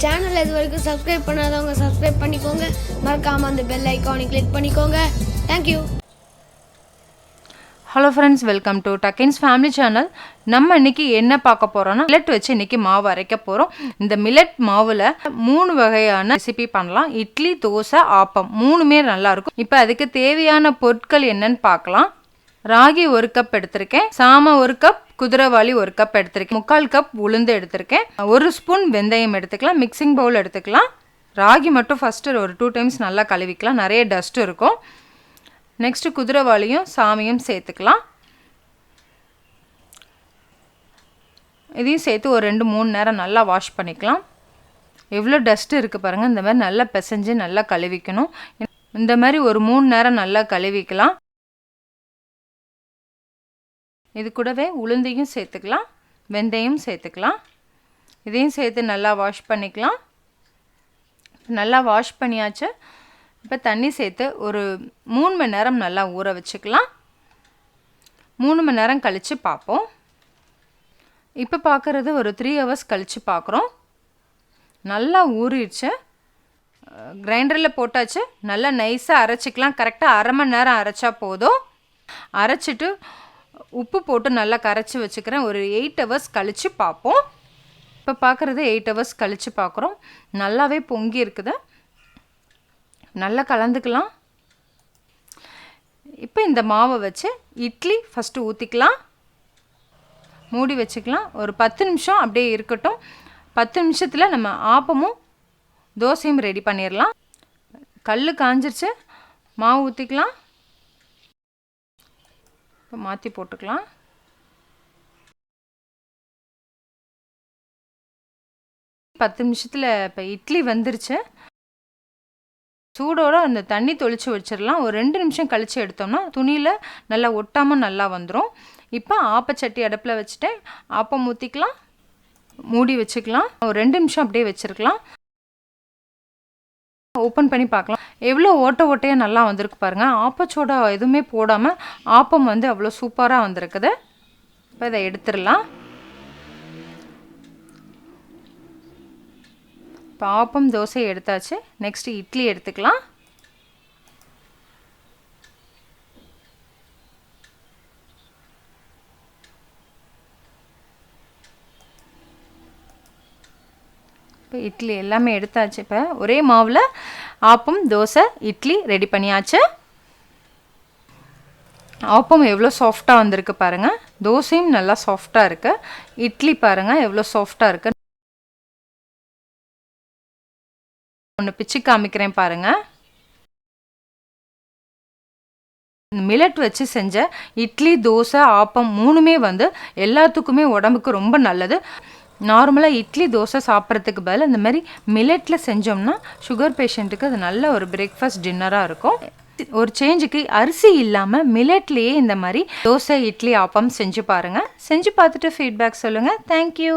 சேனலை இது வரைக்கும் சப்ஸ்கிரைப் பண்ணாதவங்க சப்ஸ்கிரைப் பண்ணிக்கோங்க. மறக்காமல் அந்த பெல் ஐக்கானை கிளிக் பண்ணிக்கோங்க. Thank you. Hello friends, welcome to டக்கின்ஸ் ஃபேமிலி சேனல். நம்ம இன்றைக்கி என்ன பார்க்க போகிறோன்னா, மில்லட் வச்சு இன்றைக்கி மாவு அரைக்க போகிறோம். இந்த மில்லட் மாவில் 3 வகையான ரெசிபி பண்ணலாம். இட்லி, தோசை, ஆப்பம் 3மே நல்லாயிருக்கும். இப்போ அதுக்கு தேவையான பொருட்கள் என்னன்னு பார்க்கலாம். ராகி 1 கப் எடுத்திருக்கேன், சாமை 1 கப், குதிரைவாளி 1 கப் எடுத்திருக்கேன், 3/4 கப் உளுந்து எடுத்திருக்கேன், 1 ஸ்பூன் வெந்தயம் எடுத்துக்கலாம், மிக்சிங் பவுல் எடுத்துக்கலாம். ராகி மட்டும் ஃபஸ்ட்டு ஒரு 2 டைம்ஸ் நல்லா கழுவிக்கலாம், நிறைய டஸ்ட் இருக்கும். நெக்ஸ்ட்டு குதிரைவாளியும் சாமையும் சேர்த்துக்கலாம். இதையும் சேர்த்து ஒரு 2-3 நேரம் நல்லா வாஷ் பண்ணிக்கலாம். எவ்வளோ டஸ்ட்டு இருக்குது பாருங்கள். இந்த மாதிரி நல்லா பிசைஞ்சு நல்லா கழுவிக்கணும். இந்த மாதிரி ஒரு 3 நேரம் நல்லா கழுவிக்கலாம். இது கூடவே உளுந்தையும் சேர்த்துக்கலாம், வெந்தயம் சேர்த்துக்கலாம். இதையும் சேர்த்து நல்லா வாஷ் பண்ணிக்கலாம். நல்லா வாஷ் பண்ணியாச்சு. இப்போ தண்ணி சேர்த்து ஒரு 3 மணி நேரம் நல்லா ஊற வச்சுக்கலாம். 3 மணி நேரம் கழித்து பார்ப்போம். இப்போ பார்க்குறது ஒரு 3 ஹவர்ஸ் கழித்து பார்க்குறோம். நல்லா ஊறிடுச்சு. கிரைண்டரில் போட்டாச்சு. நல்லா நைஸாக அரைச்சிக்கலாம். கரெக்டாக அரை மணி நேரம் அரைச்சா போதும். அரைச்சிட்டு உப்பு போட்டு நல்லா கரைச்சி வச்சுக்கிறேன். ஒரு 8 ஹவர்ஸ் கழித்து பார்ப்போம். இப்போ பார்க்குறது 8 ஹவர்ஸ் கழித்து பார்க்குறோம். நல்லாவே பொங்கி இருக்குது. நல்லா கலந்துக்கலாம். இப்போ இந்த மாவை வச்சு இட்லி ஃபஸ்ட்டு ஊற்றிக்கலாம். மூடி வச்சுக்கலாம். ஒரு 10 நிமிஷம் அப்படியே இருக்கட்டும். 10 நிமிஷத்தில் நம்ம ஆப்பமும் தோசையும் ரெடி பண்ணிடலாம். கல் காஞ்சிருச்சு. மாவு ஊற்றிக்கலாம். இப்போ மாற்றி போட்டுக்கலாம். பத்து நிமிஷத்தில் இப்போ இட்லி வந்துருச்சு. சூடோடு அந்த தண்ணி தொளிச்சு வச்சிடலாம். ஒரு 2 நிமிஷம் கழித்து எடுத்தோம்னா துணியில் நல்லா ஒட்டாமல் நல்லா வந்துடும். இப்போ ஆப்பச்சட்டி அடுப்பில் வச்சுட்டு ஆப்பம் ஊற்றிக்கலாம். மூடி வச்சுக்கலாம். ஒரு 2 நிமிஷம் அப்படியே வச்சுருக்கலாம். ஓப்பன் பண்ணி பார்க்கலாம். எவ்வளோ ஓட்டையாக நல்லா வந்திருக்கு பாருங்கள். ஆப்பச்சோட எதுவுமே போடாமல் ஆப்பம் அவ்வளோ சூப்பராக வந்திருக்குது. இப்போ இதை எடுத்துடலாம். இப்போ ஆப்பம் தோசை எடுத்தாச்சு. நெக்ஸ்ட்டு இட்லி எடுத்துக்கலாம். இப்போ இட்லி எல்லாமே எடுத்தாச்சு. இப்போ ஒரே மாவில் ஆப்பம் தோசை இட்லி ரெடி பண்ணியாச்சு. ஆப்பம் எவ்வளோ சாஃப்டாக வந்திருக்கு பாருங்கள். தோசையும் நல்லா சாஃப்டாக இருக்குது. இட்லி பாருங்கள் எவ்வளோ சாஃப்டாக இருக்குது. ஒன்று பிச்சு காமிக்கிறேன் பாருங்கள். மில்லட் வச்சு செஞ்ச இட்லி, தோசை, ஆப்பம் 3மே எல்லாத்துக்குமே உடம்புக்கு ரொம்ப நல்லது. நார்மலாக இட்லி தோசை சாப்பிட்றதுக்கு பதில் இந்த மாதிரி மில்லட்டில் செஞ்சோம்னா சுகர் பேஷண்ட்டுக்கு அது நல்ல ஒரு பிரேக்ஃபாஸ்ட் டின்னராக இருக்கும். ஒரு சேஞ்சுக்கு அரிசி இல்லாமல் மில்லட்லேயே இந்த மாதிரி தோசை, இட்லி, ஆப்பம் செஞ்சு பாருங்கள். செஞ்சு பார்த்துட்டு ஃபீட்பேக் சொல்லுங்கள். தேங்க்யூ.